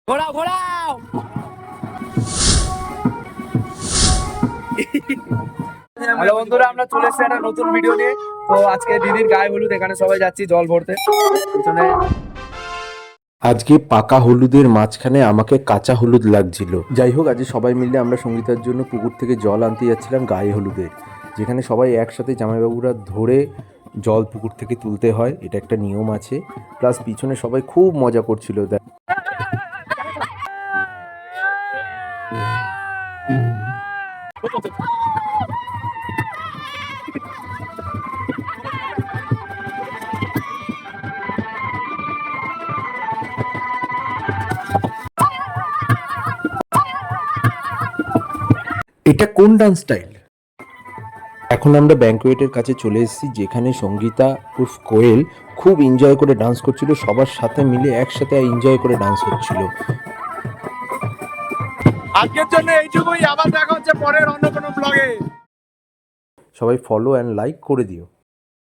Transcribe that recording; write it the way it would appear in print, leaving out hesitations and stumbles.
ঘোরাও ঘোরাও। হ্যালো বন্ধুরা, আমরা চলে এসেছি একটা নতুন ভিডিও নিয়ে। তো আজকে দিদির গায়ে হলুদ, এখানে সবাই যাচ্ছি জল ভরতে। পিছনে আজকে পাকা হলুদের মাঝখানে আমাকে কাঁচা হলুদ লাগছিল। যাই হোক, আজ সবাই মিলে আমরা সঙ্গীতার জন্য পুকুর থেকে জল আনতে যাচ্ছিলাম গায়ে হলুদের, যেখানে সবাই একসাথে জামাইবাবুরা ধরে জল পুকুর থেকে তুলতে হয়, এটা একটা নিয়ম আছে। প্লাস পিছনে সবাই খুব মজা করছিল। এটা কোন ডান্স স্টাইল? এখন আমরা ব্যাঙ্কোয়েটের কাছে চলে এসেছি, যেখানে সঙ্গীতা উর্ফ কোয়েল খুব এনজয় করে ডান্স করছিল, সবার সাথে মিলে একসাথে এনজয় করে ডান্স হচ্ছিল। আজকের জন্য এইটুকুই, আবার দেখা হচ্ছে পরের অন্য কোনো ব্লগে। সবাই ফলো অ্যান্ড লাইক করে দিও।